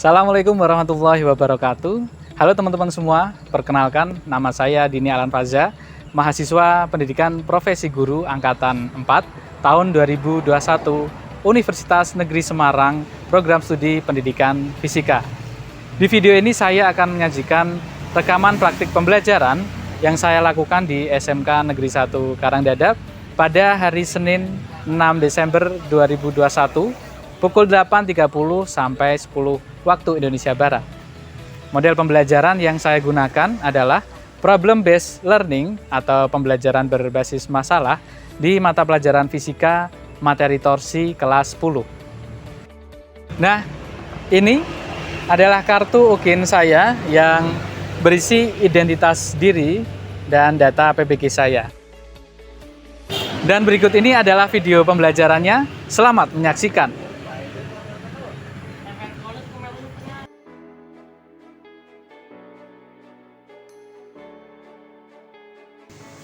Assalamualaikum warahmatullahi wabarakatuh. Halo teman-teman semua, perkenalkan nama saya Dini Alan Faza, mahasiswa pendidikan profesi guru angkatan 4 tahun 2021 Universitas Negeri Semarang, program studi pendidikan fisika. Di video ini saya akan menyajikan rekaman praktik pembelajaran yang saya lakukan di SMK Negeri 1 Karangdadap pada hari Senin 6 Desember 2021 pukul 8.30 sampai 10 waktu Indonesia Barat. Model pembelajaran yang saya gunakan adalah problem based learning atau pembelajaran berbasis masalah di mata pelajaran fisika materi torsi kelas 10. Nah, ini adalah kartu UKIN saya yang berisi identitas diri dan data PBG saya. Dan berikut ini adalah video pembelajarannya. Selamat menyaksikan.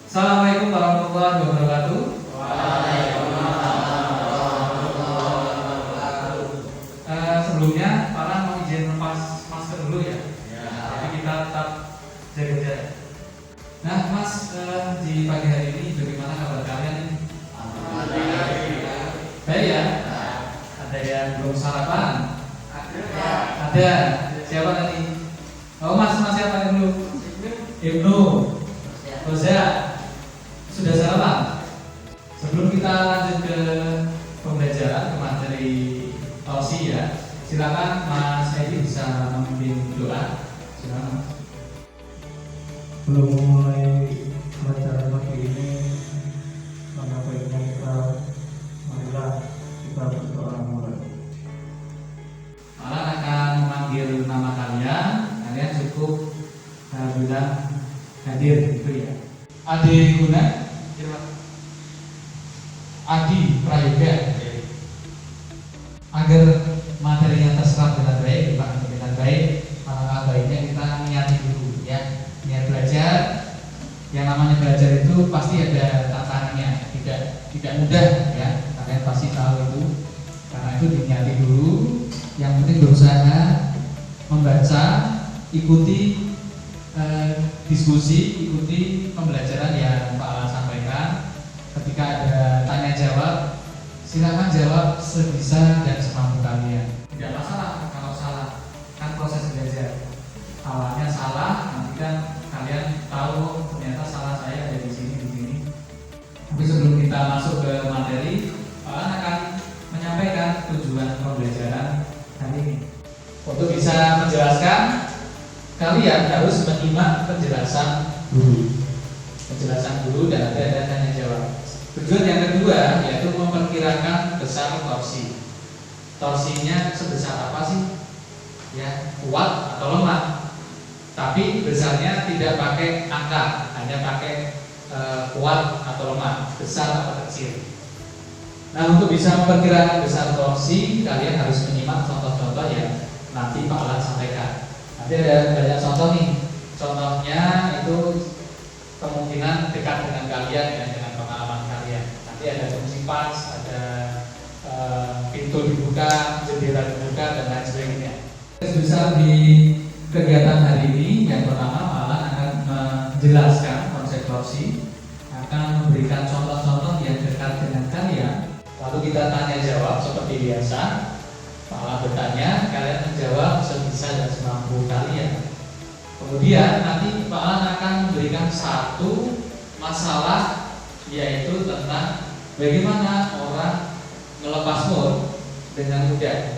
Assalamualaikum warahmatullahi wabarakatuh. Waalaikumsalam warahmatullahi wabarakatuh. Sebelumnya, Farhan mau izin lepas masker dulu ya. Jadi kita tetap jaga jarak. Nah, Mas, di pagi hari ini bagaimana kabar kalian? Baik ya. Ada yang belum sarapan? Ada. Siapa tadi? Oh, Mas siapa dulu? Ibnu. Roza. Sudah sarapan? Sebelum kita lanjut ke pembelajaran ke materi torsi ya, silakan Mas Edi bisa memimpin doa. Silakan. Belum mulai pelajaran pagi ini, maka baiknya marilah kita berdoa mulai. Malah akan memanggil nama kalian cukup bilang hadir gitu ya. Adi Guna, Adi Prayoga, agar materinya terserap dengan baik, dengan baik, maka baiknya kita niati dulu ya, niat belajar. Yang namanya belajar itu pasti ada tantangannya, tidak mudah ya, kalian pasti tahu itu. Karena itu diniati dulu. Yang penting berusaha membaca, ikuti diskusi, ikuti pembelajaran yang Pak Alan sampaikan. Ketika ada tanya jawab, silakan jawab sebisa dan semampu kalian. Tidak masalah kalau salah, kan proses belajar. Awalnya salah, nanti kan kalian tahu ternyata salah saya ada di sini. Tapi sebelum kita masuk ke materi, Pak Alan akan menyampaikan tujuan pembelajaran hari ini. Untuk bisa menjelaskan, kalian harus menyimak penjelasan guru dan ada tanya jawab. Tujuan yang kedua yaitu memperkirakan besar torsi. Torsinya sebesar apa sih? Ya, kuat atau lemah. Tapi besarnya tidak pakai angka, hanya pakai kuat atau lemah, besar atau kecil. Nah, untuk bisa memperkirakan besar torsi, kalian harus menyimak contoh-contoh yang nanti Pak Alan sampaikan. Nanti ada banyak contoh nih. Contohnya itu kemungkinan dekat dengan kalian ya, dengan pengalaman kalian. Nanti ada kunci pas, ada pintu dibuka, jendela dibuka dan lain sebagainya. Besar di kegiatan hari ini yang pertama Pak Alan akan menjelaskan konsep torsi, akan memberikan contoh-contoh yang dekat dengan kalian. Lalu kita tanya jawab seperti biasa. Pak Alan bertanya, kalian menjawab sebisa dan semampu kalian. Kemudian nanti Pak Alan akan memberikan satu masalah, yaitu tentang bagaimana orang melepas mur dengan mudah.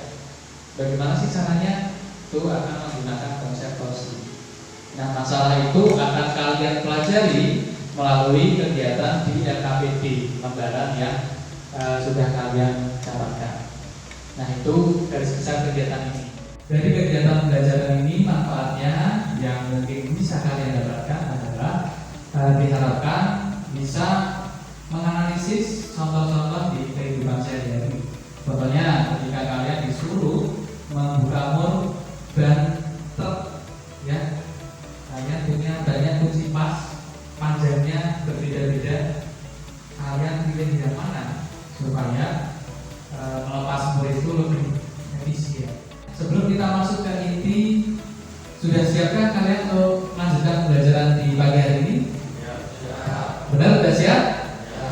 Bagaimana sih caranya? Itu akan menggunakan konsep torsi. Nah, masalah itu akan kalian pelajari melalui kegiatan di LKPD, lembaran yang sudah kalian dapatkan. Nah, itu garis besar kegiatan ini. Dari kegiatan pembelajaran ini manfaatnya yang mungkin bisa kalian dapatkan adalah diharapkan bisa menganalisis contoh-contoh di kehidupan sehari-hari. Contohnya ketika kalian disuruh membuka mur ban truk, ya, kalian punya banyak kunci pas, panjangnya berbeda-beda. Kalian pilih yang mana supaya melepas mur itu lebih efisien. Sebelum kita masuk ke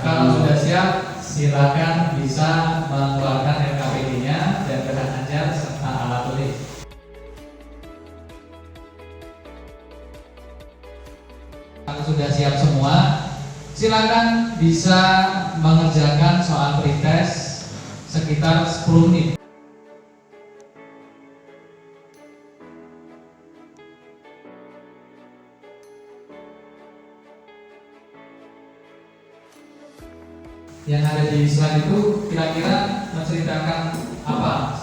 Kalau sudah siap, silakan bisa mengeluarkan LKPD-nya dan berhak ajar serta alat tulis. Kalau sudah siap semua, silakan bisa mengerjakan soal pretest sekitar 10 menit. Yang ada di slide itu kira-kira menceritakan apa?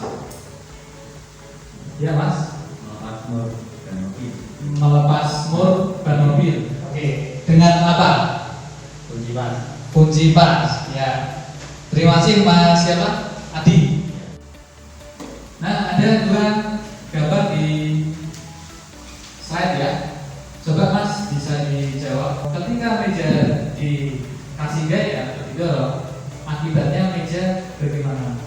Ya Mas? Melepas mur dan mobil. Melepas mur ban mobil. Oke. Dengan apa? Kunci pas. Kunci pas. Ya. Terima kasih Mas siapa? Adi. Nah, ada dua gambar di slide ya. Coba Mas bisa dijawab. Ketika meja dikasih gaya didorong, akibatnya meja bagaimana?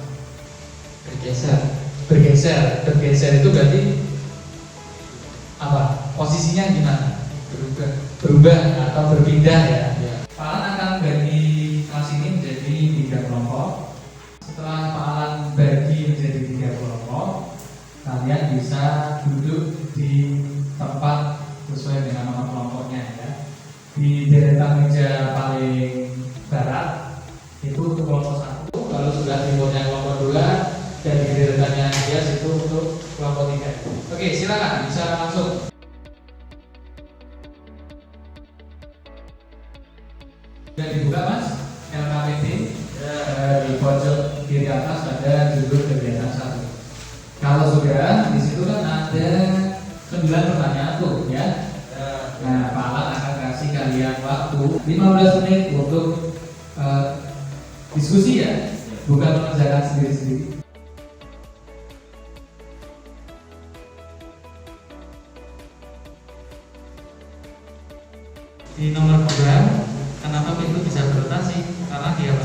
Bergeser itu berarti apa? Posisinya gimana? Berubah atau berpindah ya. Pak Alan akan bagi kelas ini menjadi 3 kelompok. Setelah Pak Alan bagi menjadi 3 kelompok, kalian bisa duduk di tempat sesuai dengan nama kelompoknya ya. Di deretan meja paling barat itu untuk kelompok 1. Kalau sudah timurnya kelompok 2 dan di deretannya dia itu untuk kelompok 3. Oke, silakan bisa langsung. Sudah dibuka Mas LKPD di pojok kiri atas ada judul kegiatan 1. Kalau sudah di situ kan ada 9 pertanyaan tuh ya. Nah, Pak Alan akan kasih kalian waktu 15 menit untuk diskusi ya, bukan mengerjakan sendiri-sendiri. Di nomor 2, kenapa pintu bisa berotasi? Karena dia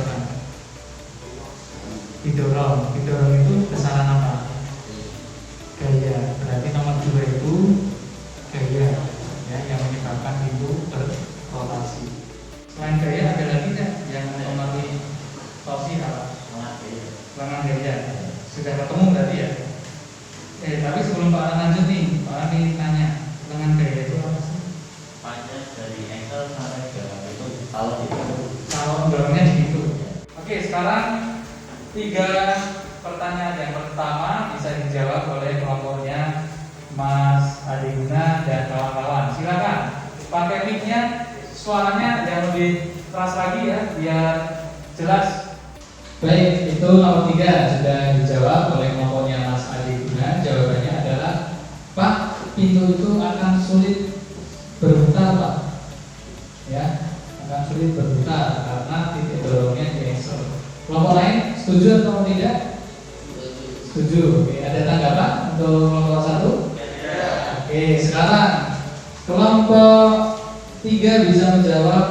didorong. Didorong itu besaran apa? Gaya. Berarti nomor 2 itu gaya ya, yang menyebabkan pintu berrotasi. Selain gaya ada lagi kan yang mempengaruhi torsi apa? Lengan gaya. Sudah ketemu berarti ya? Tapi sebelum Pak Alan lanjut nih, Pak Alan ingin tanya, lengan gaya itu apa sih? Panjang dari ankle sampai ke itu kalau itu. Kalau dorongnya di situ. Oke, sekarang 3 pertanyaan yang pertama bisa dijawab oleh kelompoknya Mas Adi Guna dan kawan-kawan. Silakan pakai mic-nya, suaranya yang lebih keras lagi ya, biar jelas. Baik, itu nomor 3 sudah dijawab oleh kelompoknya Mas Adi Guna. Jawabannya adalah, Pak, pintu itu akan sulit berputar Pak. Ya, akan sulit berputar karena titik dorongnya di ankle. Kelompok lain setuju atau tidak? Setuju. Oke, ada tanggapan untuk kelompok 1? Oke, sekarang kelompok 3 bisa menjawab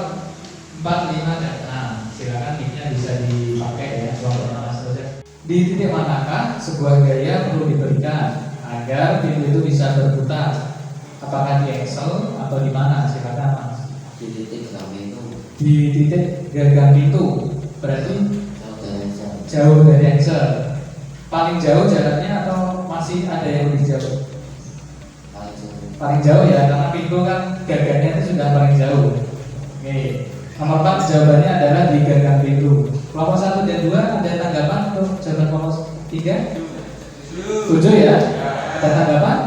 4, 5, dan 6. Silakan mic-nya bisa dipakai ya, kelompok 6 saja. Di titik manakah sebuah gaya perlu diberikan agar pintu itu bisa berputar? Apakah di ankle atau di mana? Silakan Mas. Di titik gagang itu Di titik gagang pintu. Berarti jauh dari ankle. Paling jauh jaraknya atau masih ada yang lebih jauh? Paling jauh ya, karena pintu kan gagangnya itu sudah paling jauh. Oke. Nomor 4 jawabannya adalah di gagang pintu. Kelompok 1 dan 2 ada tanggapan untuk jawaban kelompok 3? Setuju ya? Ada tanggapan?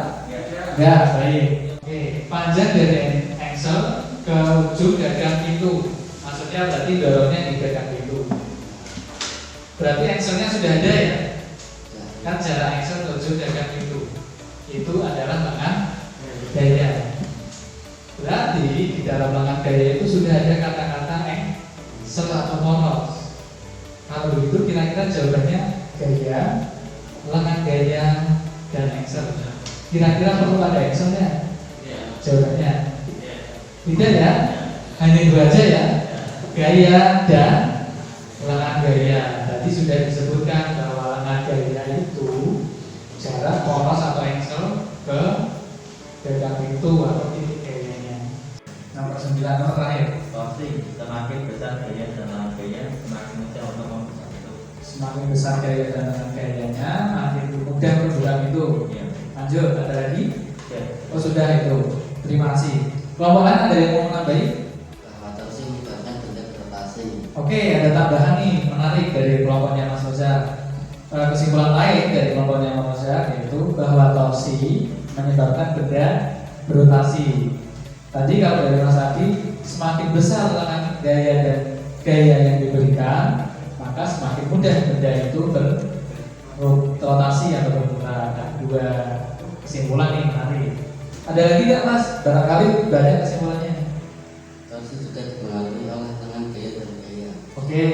Ya, baik. Oke, panjang dari ankle ke ujung gagang pintu. Maksudnya berarti dorongnya di gagang pintu. Berarti ankle-nya sudah ada ya? Kan jarak ankle ke ujung gagang pintu itu adalah lengan gaya. Berarti di dalam lengan gaya itu sudah ada kata-kata ankle atau poros. Kalau begitu kira-kira jawabannya gaya, lengan gaya, dan ankle. Kira-kira perlu ada ankle-nya? Jawabannya tidak ya? Hanya 2 aja ya? Gaya dan lengan gaya. Tadi sudah disebutkan bahwa lengan gaya itu jarak poros atau ankle ke gagang pintu atau titik gayanya. Nomor 9 nomor terakhir. Torsi semakin besar gaya dan lengan gaya, semakin mudah untuk membesar itu. Semakin besar gaya dan lengan gayanya, makin mudah bergerak itu. Ya. Lanjut, ada lagi? Ya. Oh sudah itu. Terima kasih. Kelompok lain ada yang mau menambahi? bahwa torsi menyebabkan benda berotasi. Oke, ada tambahan nih menarik dari kelompoknya Mas Moza. Kesimpulan lain dari kelompoknya Mas Moza yaitu bahwa torsi menyebabkan benda berotasi. Tadi kalau dari Mas Adi, semakin besar lengan gaya dan gaya yang diberikan, maka semakin mudah benda itu berotasi atau berputar. Dua kesimpulan nih menarik. Ada lagi nggak Mas? Barangkali banyak kesimpulannya. Torsi juga dipengaruhi oleh lengan gaya dan gaya. Oke,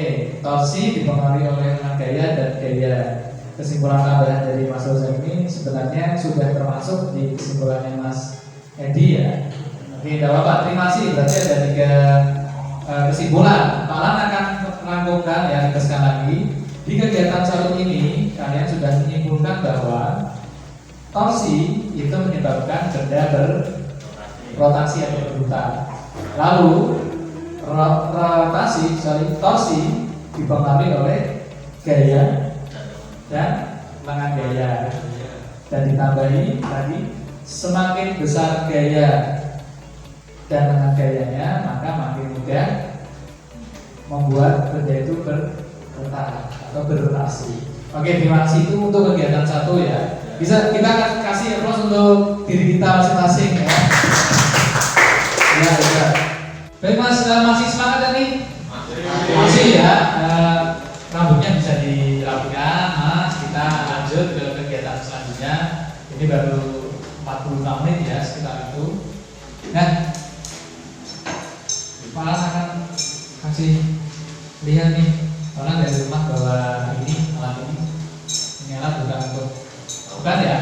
torsi dipengaruhi oleh lengan gaya dan gaya. Kesimpulan tambahan dari Mas Rosa ini sebenarnya sudah termasuk di kesimpulannya Mas Edi ya. Oke, tidak apa-apa. Terima kasih. Berarti ada 3 kesimpulan. Pak Lan akan merangkumkan ya, ditegaskan lagi. Di kegiatan satu ini kalian sudah menyimpulkan bahwa torsi itu menyebabkan benda berotasi atau berputar. Lalu torsi dipengaruhi oleh gaya dan lengan gaya. Dan ditambahi tadi, semakin besar gaya dan lengan gayanya, maka makin mudah membuat benda itu berputar atau berotasi. Oke, terima kasih. Itu untuk kegiatan 1 ya. Bisa kita kasih applause untuk diri kita masing-masing ya. Ya, ya. Baik Mas, masih semangat nih? Masih ya. Rambutnya bisa dirapikan, Mas. Kita lanjut ke kegiatan selanjutnya. Ini baru 45 menit ya, sekitar itu. Nah, Pak Alan akan kasih lihat nih orang dari rumah bahwa ini alat ini alat bukan ya.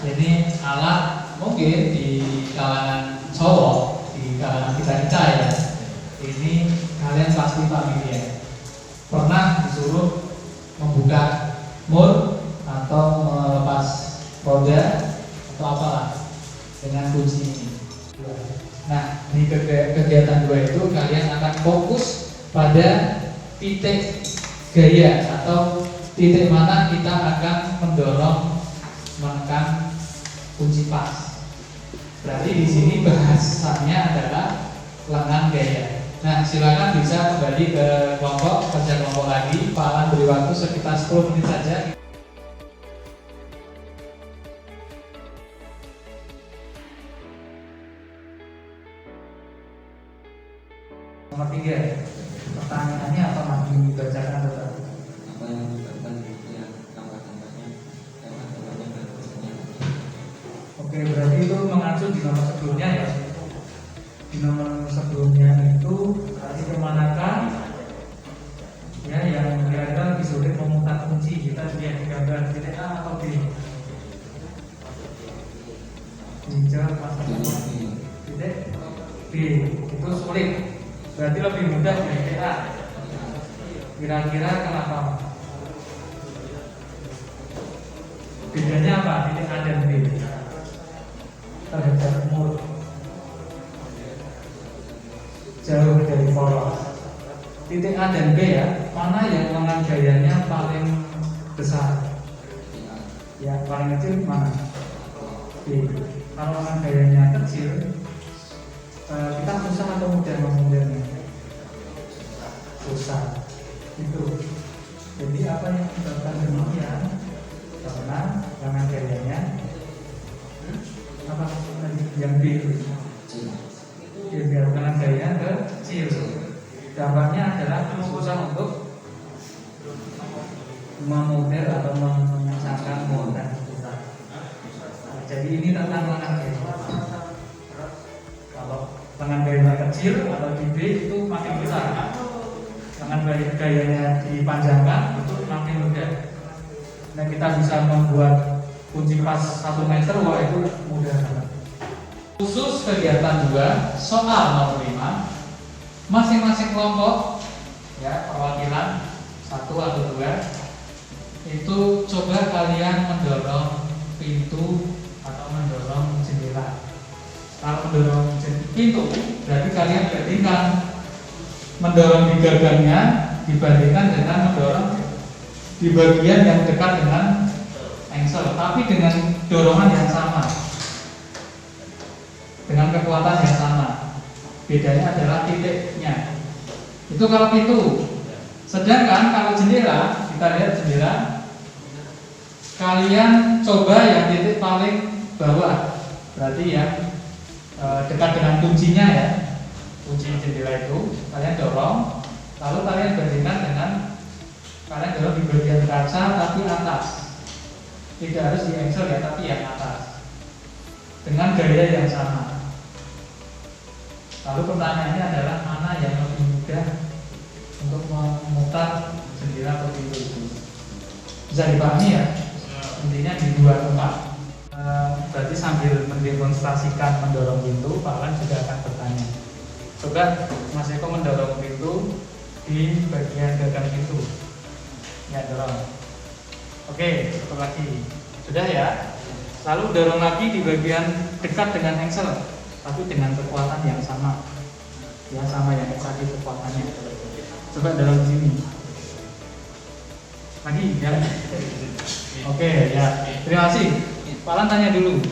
Jadi alat mungkin di kalangan cowok, di kalangan kita ya, ini kalian pasti familiar. Pernah disuruh membuka mur atau melepas roda atau apalah dengan kunci ini. Nah, di kegiatan 2 itu kalian akan fokus pada titik gaya atau titik mana kita akan mendorong menekan kunci pas. Berarti di sini bahasannya adalah lengan gaya. Nah, silakan bisa kembali ke kelompok, kerja kelompok lagi. Pak Alan beri waktu sekitar 10 menit saja. Nomor 3, pertanyaannya apa masih dibacakan tetap? Apa yang menyebabkan yang tambah-tambahnya berotasinya? Oke, berarti itu mengacu di nomor sebelumnya ya. Di nomor sebelumnya itu kemanakah ya yang kira-kira lebih sulit memutar kunci. Kita lihat di gambar titik A atau B. Dijawab Mas. Titik B itu sulit. Berarti lebih mudah dari titik A. Kira-kira kenapa? Bedanya apa titik A dan B terhadap mur? Jauh dari poros. Titik A dan B ya, mana yang lengan gayanya paling besar? Ya, paling kecil mana? B. Kalau lengan gayanya kecil, kita susah atau mudah memudahnya? Susah. Itu. Jadi apa yang menyebabkan demikian? Karena lengan gayanya apa tadi yang B? Biar lengan gayanya kecil. Dampaknya adalah susah untuk memutar atau mengencangkan muatan kita. Jadi ini tentang lengan gaya. Kalau lengan gayanya kecil atau di B itu makin besar. Lengan gayanya dipanjangkan itu makin mudah. Nah, kita bisa membuat kunci pas 1 meter, wah itu mudah banget. Khusus kegiatan 2 soal nomor 5, masing-masing kelompok ya perwakilan 1 atau 2 itu coba kalian mendorong pintu atau mendorong jendela. Kalau mendorong pintu, berarti kalian bandingkan mendorong di gagangnya dibandingkan dengan mendorong di bagian yang dekat dengan engsel, tapi dengan dorongan yang sama, dengan kekuatan yang sama. Bedanya adalah titiknya. Itu kalau pintu. Sedangkan kalau jendela, kita lihat jendela, kalian coba yang titik paling bawah, berarti yang dekat dengan kuncinya ya, kunci jendela itu kalian dorong, lalu kalian bandingkan dengan kalian dorong di bagian kaca tapi atas, tidak harus di engsel ya, tapi yang atas, dengan gaya yang sama. Lalu pertanyaannya adalah mana yang lebih mudah untuk memutar jendela atau pintu itu? Bisa dipahami ya? Intinya di dua tempat. Berarti sambil mendemonstrasikan mendorong pintu, Pak Alan juga akan bertanya. Coba Mas Eko mendorong pintu di bagian gagang pintu. Ya, dorong. Oke, satu lagi. Sudah ya? Lalu dorong lagi di bagian dekat dengan engsel, tapi dengan kekuatan yang sama. Ya, sama yang tadi kekuatannya. Coba dorong di sini. Lagi ya. Oke, ya. Terima kasih. Pak Alan tanya dulu.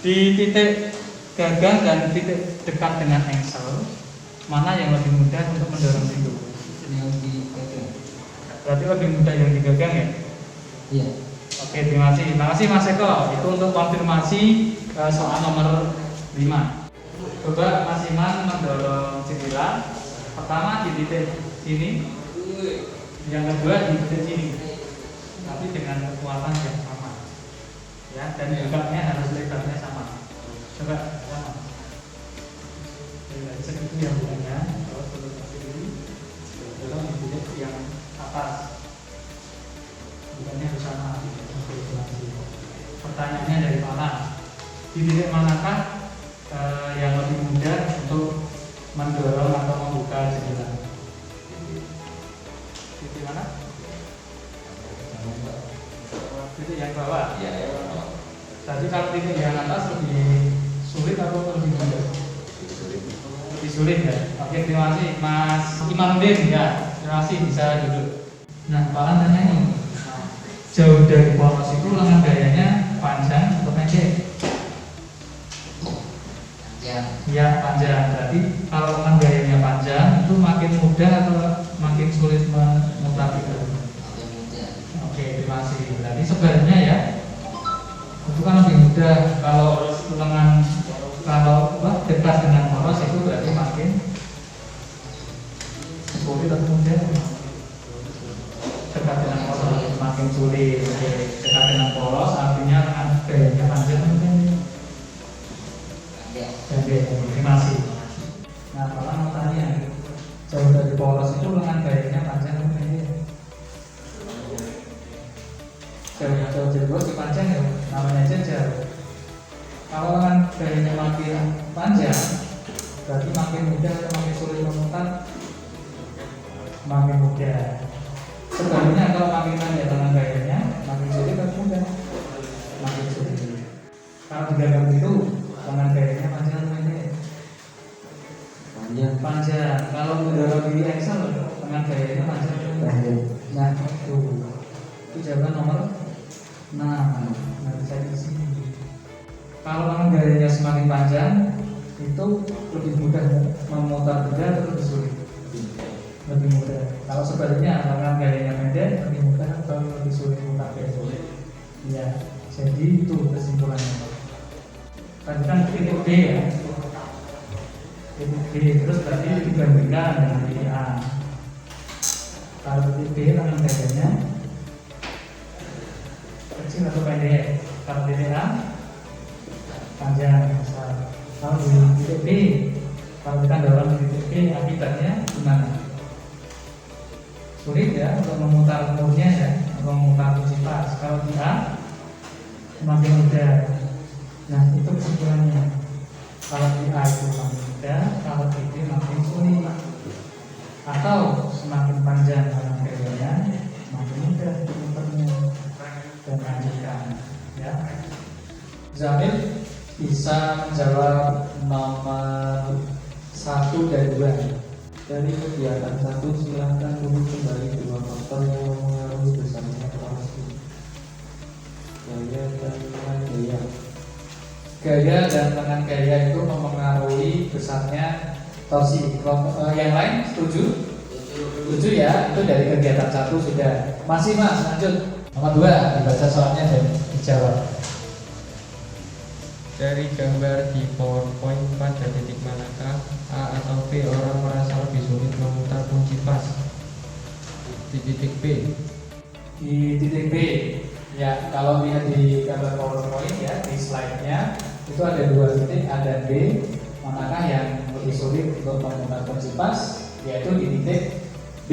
Di titik gagang dan titik dekat dengan engsel, mana yang lebih mudah untuk mendorong pintu? Yang di gagang. Berarti lebih mudah yang di gagang ya? Iya. Oke, terima kasih. Terima kasih Mas Eko. Itu untuk konfirmasi soal nomor 5. Coba Mas Iman mendorong jendela. Pertama di titik sini, yang kedua di titik sini, tapi dengan kekuatan yang sama. Ya, dan lebarnya harus lebarnya sama. Coba sama. Segitu yang bukannya, kalau turun ke sini, dorong di titik yang atas. Bukannya harus sama. Pertanyaannya dari mana? Di titik manakah yang lebih mudah untuk mendorong atau membuka jendela? Titik mana? Titik yang bawah. Jadi kalau titik yang atas lebih sulit atau lebih mudah? Lebih sulit ya. Oke, terima kasih Mas Imanuddin ya. Terima kasih, bisa duduk. Nah, Pak Alan tanya ini, jauh dari poros itu lengan gayanya panjang atau pendek? Ya, panjang. Berarti kalau lengan gayanya panjang itu makin mudah atau makin sulit memutar itu? Oke, terima kasih. Berarti sebenarnya ya itu kan lebih mudah. Kalau lengan dekat dengan poros itu berarti makin sulit atau mudah? Dekat dengan poros makin sulit. Oke, dekat dengan poros artinya lengan gayanya panjang mungkin. Pendek. Terima kasih. Nah, kalau mau tanya, jauh dari poros itu lengan gayanya panjang atau pendek? Jauh dari poros panjang ya, namanya aja jauh. Kalau lengan gayanya makin panjang, berarti makin mudah atau makin sulit memutar? Makin mudah. Sebaliknya kalau makin pendek lengan gayanya, makin sulit atau mudah? Makin sulit. Kalau di gagang itu lengan gayanya panjang atau pendek? Panjang. Kalau mendorong di engsel lengan gayanya panjang atau pendek? Nah, itu jawaban nomor 6. Nah, bisa di sini. Kalau lengan gayanya semakin panjang, itu lebih mudah memutar benda atau lebih sulit? Lebih mudah. Kalau sebaliknya lengan gayanya pendek, lebih mudah atau lebih sulit memutar benda? Ya, jadi itu kesimpulannya. Tadi kan titik B ya, titik B, terus berarti dibandingkan dengan titik A. Kalau titik B lengan gayanya kecil atau pendek? Kalau titik A panjang besar. Kalau di titik B, kalau kita dorong di titik B, akibatnya gimana? Sulit ya untuk memutar murnya ya, atau memutar kunci pas. Kalau di A semakin mudah. Nah, itu kesimpulannya. Kalau di A itu makin mudah, kalau di B makin sulit. Atau semakin panjang lengan gayanya, makin mudah memutarnya. Dan lanjutkan ya. Zamil bisa menjawab nomor 1 dan 2. Dari kegiatan 1 silakan turun kembali 2 faktor yang mempengaruhi besarnya torsi. Gaya dan lengan gaya. Gaya dan lengan gaya itu mempengaruhi besarnya torsi. Yang lain setuju? Setuju ya, itu dari kegiatan 1 sudah. Masih Mas, lanjut. Nomor 2, dibaca soalnya dan dijawab. Dari gambar di PowerPoint pada titik manakah A atau B orang merasa lebih sulit memutar kunci pas? Di titik B. Di titik B. Ya, kalau lihat di gambar PowerPoint ya, di slide-nya itu ada 2 titik, A dan B. Manakah yang lebih sulit untuk memutar kunci pas? Yaitu di titik B.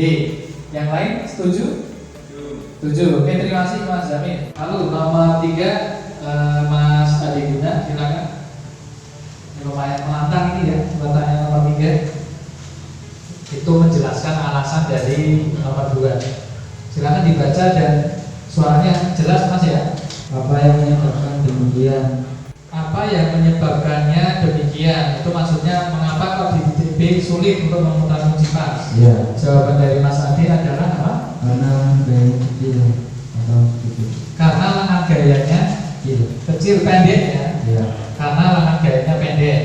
Yang lain setuju? Setuju. Oke, terima kasih Mas Jamin. Lalu nomor 3, Mas Adi Guna, silakan. Ini lumayan menantang ini ya, pertanyaan nomor 3. Itu menjelaskan alasan dari nomor 2. Silakan dibaca dan suaranya jelas Mas ya. Apa yang menyebabkan demikian? Apa yang menyebabkannya demikian? Itu maksudnya mengapa kok di titik B sulit untuk memutar kunci pas? Ya, Jawaban dari Mas Adi adalah apa? karena gaya kecil atau kecil. Karena lengan gayanya kecil pendek ya. Ya. Karena lengan gayanya pendek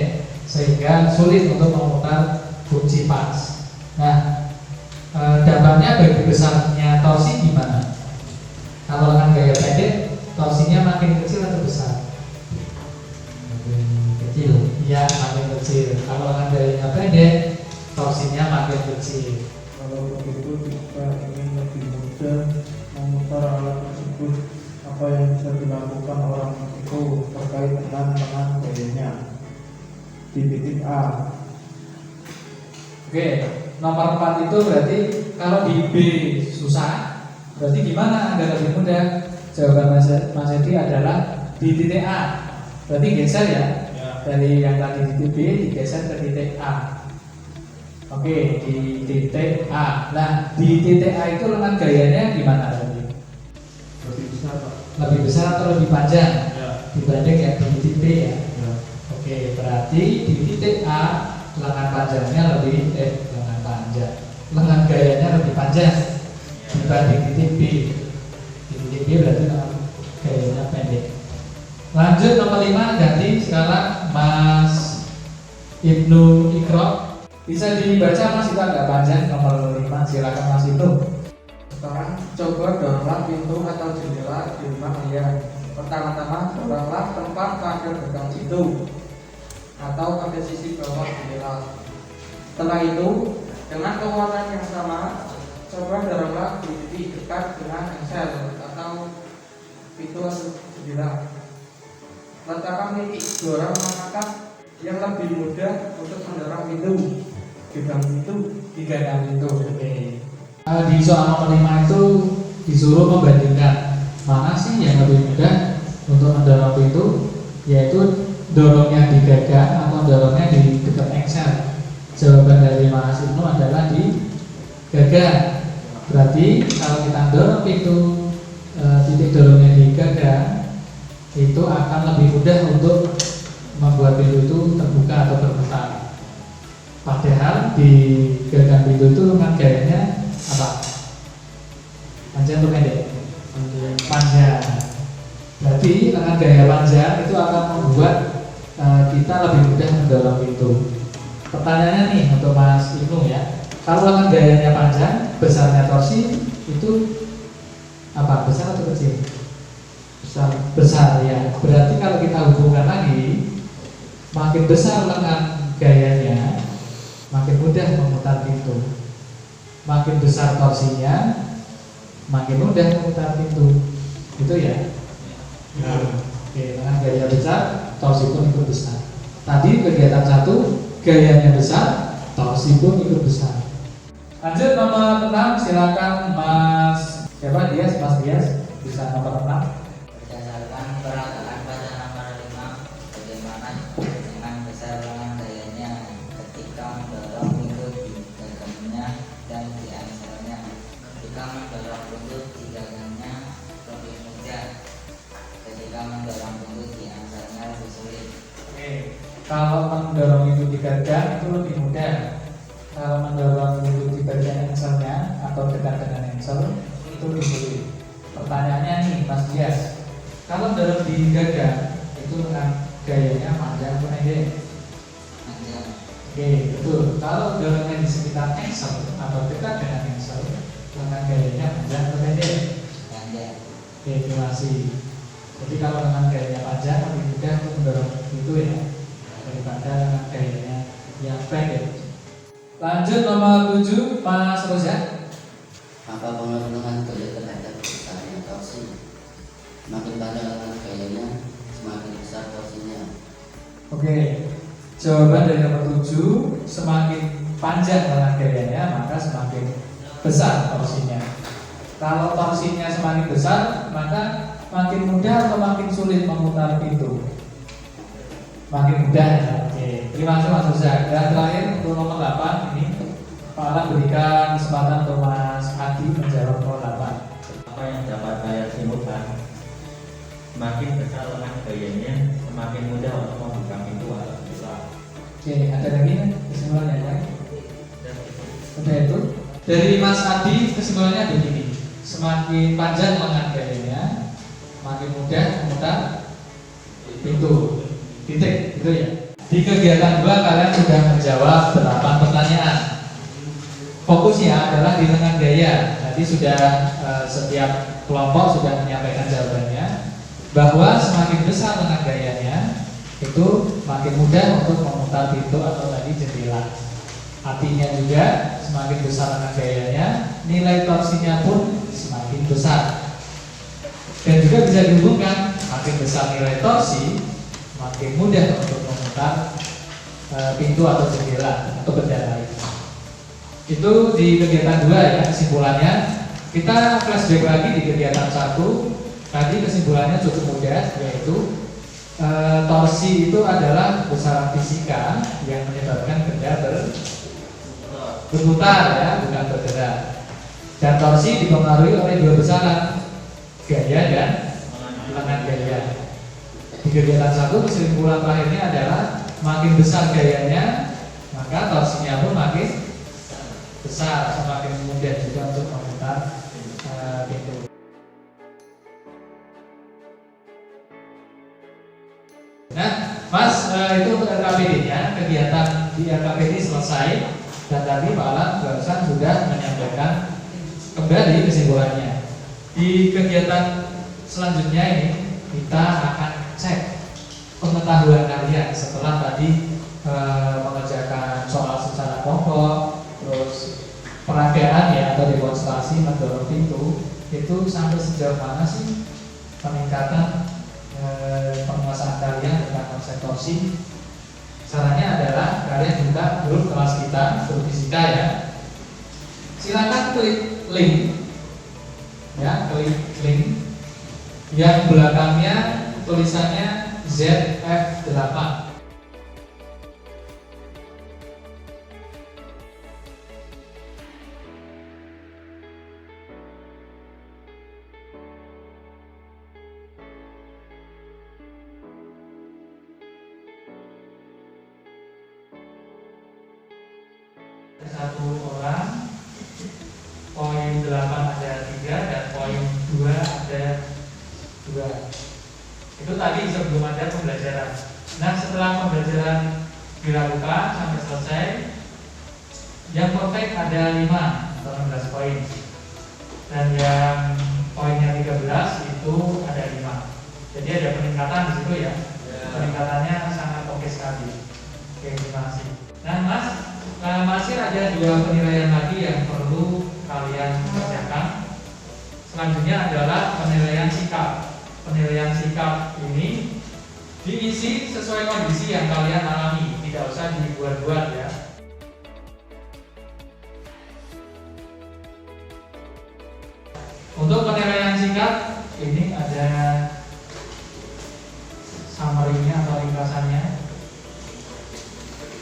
sehingga sulit untuk memutar kunci pas. Nah, dampaknya bagi besarnya torsi gimana? Kalau lengan gaya pendek, torsinya makin kecil atau besar? Kecil. Iya, makin kecil. Kalau lengan gayanya pendek, torsinya makin kecil. Kalau begitu kita ingin lebih mudah memutar alat tersebut, apa yang bisa dilakukan orang itu terkait dengan lengan gayanya? Di titik A. Oke, nomor 4 itu berarti kalau di B susah, berarti gimana agar lebih mudah? Jawaban Mas Edi adalah di titik A. Berarti geser ya, dari yang tadi di titik B digeser ke titik A. Oke, di titik A. Nah, di titik A itu lengan gayanya gimana tadi? Lebih besar, Pak. Lebih besar atau lebih panjang Ya. dibanding yang di titik B ya? Ya. Oke, berarti di titik A lengan panjangnya lengan panjang, lengan gayanya lebih panjang dibanding titik B. Di titik B berarti lengan gayanya pendek. Lanjut nomor 5, ganti sekarang Mas Ibnu Ikro. Bisa dibaca Mas, itu agak panjang nomor 5, silakan Mas Ibnu. Sekarang coba doronglah pintu atau jendela di rumah kalian. Pertama-tama doronglah tempat pada gegang itu atau pada sisi bawah jendela. Setelah itu, dengan kekuatan yang sama, coba doronglah di titik dekat dengan engsel atau pintu atau jendela. Letakkan titik dorong manakah yang lebih mudah untuk mendorong pintu? Gegang pintu. Di gagang pintu. Oke. Di soal nomor 5 itu disuruh membandingkan mana sih yang lebih mudah untuk mendorong pintu, yaitu dorongnya di gagang atau dorongnya di dekat engsel. Jawaban dari Mas Ibnu adalah di gagang. Berarti kalau kita dorong pintu, titik dorongnya di gagang, itu akan lebih mudah untuk membuat pintu itu terbuka atau terbuka. Padahal di gagang pintu itu lengan gayanya apa? Panjang atau pendek? Panjang. Berarti lengan gaya panjang itu akan membuat kita lebih mudah mendorong pintu. Pertanyaannya nih untuk Mas Ibnu ya, kalau lengan gayanya panjang, besarnya torsi itu apa? Besar atau kecil? Besar ya. Berarti kalau kita hubungkan lagi, makin besar lengan gayanya, makin mudah memutar pintu. Makin besar torsinya, makin mudah memutar pintu. Itu ya. Oke, lengan gaya besar, torsi pun ikut besar. Tadi kegiatan 1, gayanya besar, torsi pun ikut besar. Lanjut nomor 6, silakan Mas Dias, Mas Dias bisa nomor 6. Berdasarkan perkataan pada nomor 5, bagaimana dengan besar lengan gayanya ketika mendorong pintu di gagangnya dan di angselnya. Ketika mendorong pintu di gagangnya lebih mudah, ketika mendorong pintu di angselnya lebih sulit. Oke, Kalau mendorong itu digagang itu lebih mudah. Kalau mendorong itu di bagian engselnya atau dekat dengan engsel itu lebih sulit. Pertanyaannya nih Mas Dias, kalau mendorong di dada itu dengan gayanya panjang atau pendek? Panjang. Oke, betul. Kalau dorongnya di sekitar engsel atau dekat dengan engsel dengan gayanya panjang atau pendek? Panjang. Oke, terima kasih. Jadi kalau dengan gayanya panjang lebih mudah untuk mendorong itu ya daripada dengan gayanya yang pendek. Lanjut nomor 7, Mas Roza. Apa pengaruh lengan gaya terhadap besarnya torsi? Semakin panjang lengan gayanya, semakin besar torsinya. Oke, jawaban dari nomor 7, semakin panjang lengan gayanya maka semakin besar torsinya. Kalau torsinya semakin besar maka makin mudah atau makin sulit memutar pintu? Makin mudah ya. Oke, terima kasih Mas Roza. Dan terakhir untuk nomor 8 ini Pak Alan berikan kesempatan untuk Mas Adi menjawab nomor 8. Apa yang dapat saya simpulkan? Semakin besar lengan gayanya, semakin mudah untuk membuka pintu atau jendela. Oke, ada lagi kan kesimpulannya ya? Udah itu. Dari Mas Adi kesimpulannya begini. Semakin panjang lengan gayanya, makin mudah memutar pintu. Titik, gitu ya. Di kegiatan 2 kalian sudah menjawab 8 pertanyaan. Fokusnya adalah di lengan gaya. Tadi sudah setiap kelompok sudah menyampaikan jawabannya bahwa semakin besar lengan gayanya itu makin mudah untuk memutar pintu atau tadi jendela. Artinya juga semakin besar lengan gayanya, nilai torsinya pun semakin besar. Dan juga bisa dihubungkan, makin besar nilai torsi, makin mudah untuk memutar pintu atau jendela atau benda lain. Itu di kegiatan 2 ya kesimpulannya. Kita flashback lagi di kegiatan 1. Tadi kesimpulannya cukup mudah, yaitu torsi itu adalah besaran fisika yang menyebabkan benda berputar ya, bukan bergerak. Dan torsi dipengaruhi oleh 2 besaran, gaya dan lengan gaya. Di kegiatan 1 kesimpulan terakhirnya adalah makin besar gayanya maka torsinya pun makin besar, semakin mudah juga untuk memutar pintu. Nah, Mas, itu untuk RKPD-nya, kegiatan di RKPD selesai dan tadi Pak Alan barusan sudah menyampaikan kembali kesimpulannya. Di kegiatan selanjutnya ini kita akan cek pengetahuan kalian setelah tadi mengerjakan soal secara kelompok, terus peragaan ya atau demonstrasi mendorong pintu itu sampai sejauh mana sih peningkatan penguasaan kalian tentang konsep torsi. Caranya adalah kalian buka grup kelas kita, grup fisika ya. Silakan klik link ya, klik link yang belakangnya tulisannya ZF8. Satu orang, poin 8 ada 3 dan poin 2 ada 2. Itu tadi sebelum ada pembelajaran. Nah, setelah pembelajaran dilakukan sampai selesai, yang perfect ada 5 atau 16 poin, dan yang poinnya 13 itu ada 5. Jadi ada peningkatan di situ ya. Peningkatannya sangat oke sekali. Oke, terima kasih. Nah, Mas, masih ada 2 penilaian lagi yang perlu kalian kerjakan. Selanjutnya adalah penilaian sikap. Penilaian sikap ini diisi sesuai kondisi yang kalian alami, tidak usah dibuat-buat ya. Untuk penilaian sikap ini ada summary-nya atau ringkasannya.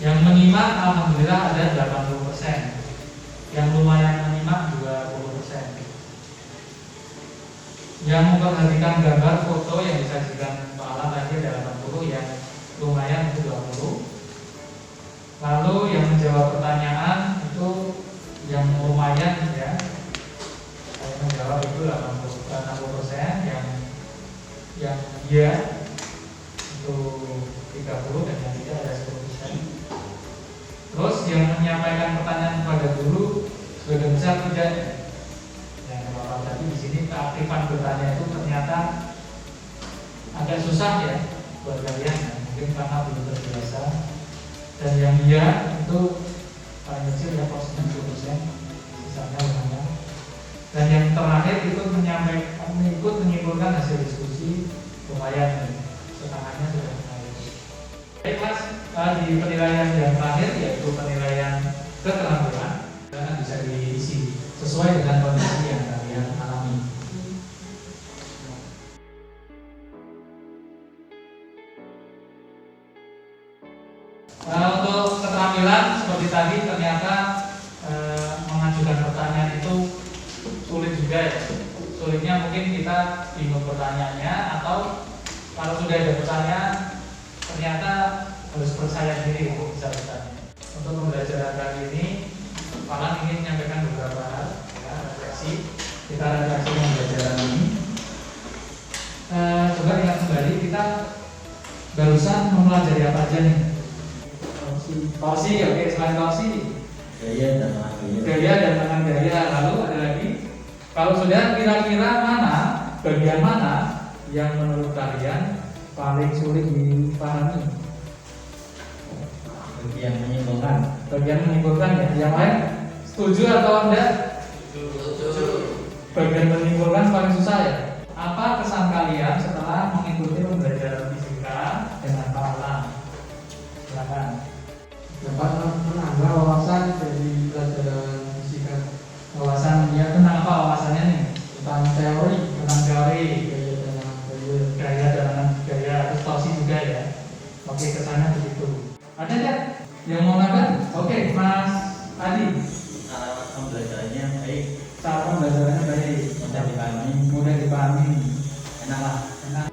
Yang menyimak alhamdulillah ada 80%. Yang lumayan menyimak 20%. Yang memperhatikan gambar foto yang disajikan Pak Alan tadi ada 80, yang lumayan itu 20. iya untuk 30 dan yang tidak ada 10%. Terus yang menyampaikan pertanyaan kepada guru sebagian besar tidak. Yang Bapak tadi di sini keaktifan bertanya itu ternyata agak susah ya buat kalian ya. Mungkin karena belum terbiasa. Dan yang iya itu paling kecil ya porsinya 20%, sisanya banyak. Dan yang terakhir itu ikut menyimpulkan hasil diskusi lumayan, setengahnya sudah naik. Baik Mas, di penilaian yang terakhir yaitu penilaian keterampilan akan bisa diisi sesuai dengan kondisi yang kalian alami. Untuk keterampilan seperti tadi ternyata mengajukan pertanyaan itu sulit juga ya. Sulitnya mungkin kita bingung pertanyaannya, atau kalau sudah ada pertanyaan ternyata harus percaya diri untuk bisa bertanya. Untuk pembelajaran kali ini Falan ingin menyampaikan beberapa hal ya, refleksi. Kita refleksi pembelajaran ini. Coba ingat kembali kita barusan mempelajari apa aja nih? Torsi, oke, selain torsi Gaya dan gaya. gaya dan tangan gaya. Lalu ada lagi, kalau sudah kira-kira bagian mana yang menurut kalian paling sulit dipahami? Bagian menyimpulkan. Bagian menyimpulkan ya. Yang lain setuju atau enggak? Setuju. Bagian menyimpulkan paling susah ya. Apa kesan kalian setelah mengikuti pembelajaran fisika dengan Pak Alam? Silakan. Dapat menambah wawasan dari pelajaran fisika. Wawasan ya, tentang apa wawasannya nih? Tentang teori, Tentang teori, gaya dan gaya. gaya dan gaya, terus torsi juga ya. Oke, kesannya begitu. Ada nggak yang mau nambah? Oke, Mas Adi. Cara pembelajarannya baik, Cara pembelajarannya baik, mudah dipahami, mudah dipahami, enak lah. enak.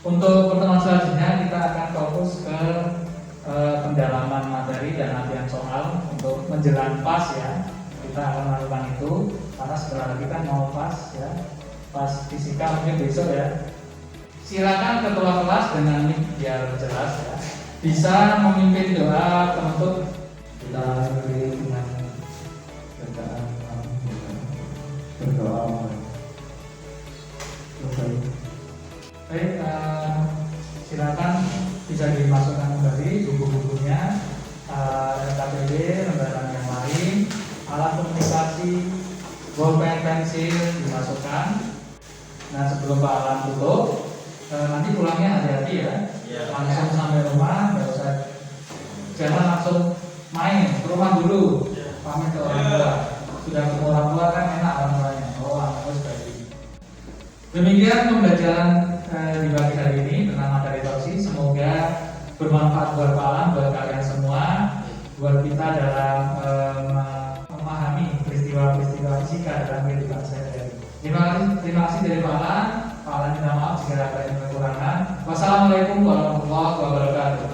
Untuk pertemuan selanjutnya kita akan fokus ke pendalaman materi dan latihan soal untuk menjelang PAS ya. Kita akan melakukan itu karena setelah lagi kan mau PAS ya. PAS fisika mungkin besok ya. Silakan ketua kelas dengan mic biar jelas ya. Bisa memimpin doa penutup. Kita akhiri dengan bacaan berdoa. Selesai. Baik, silakan bisa dimasukkan kembali buku-bukunya, KTP, lembaran yang lain, alat komunikasi, bolpen, pensil dimasukkan. Nah, sebelum Pak Alam tutup, nanti pulangnya hati-hati ya. Iya. Langsung sampai rumah, nggak usah, jangan langsung main ke rumah dulu, pamit ke orang tua. Sudah ketemu orang tua kan enak orang tuanya. Oh, harus baik. Demikian pembelajaran di pagi hari ini tentang materi torsi. Semoga bermanfaat buat Pak Alam, buat kalian semua, buat kita dalam memahami peristiwa-peristiwa fisika dalam kehidupan sehari-hari. Terima kasih dari Pak Alam. Pak Alam minta maaf jika ada yang kekurangan. Wassalamualaikum warahmatullahi wabarakatuh.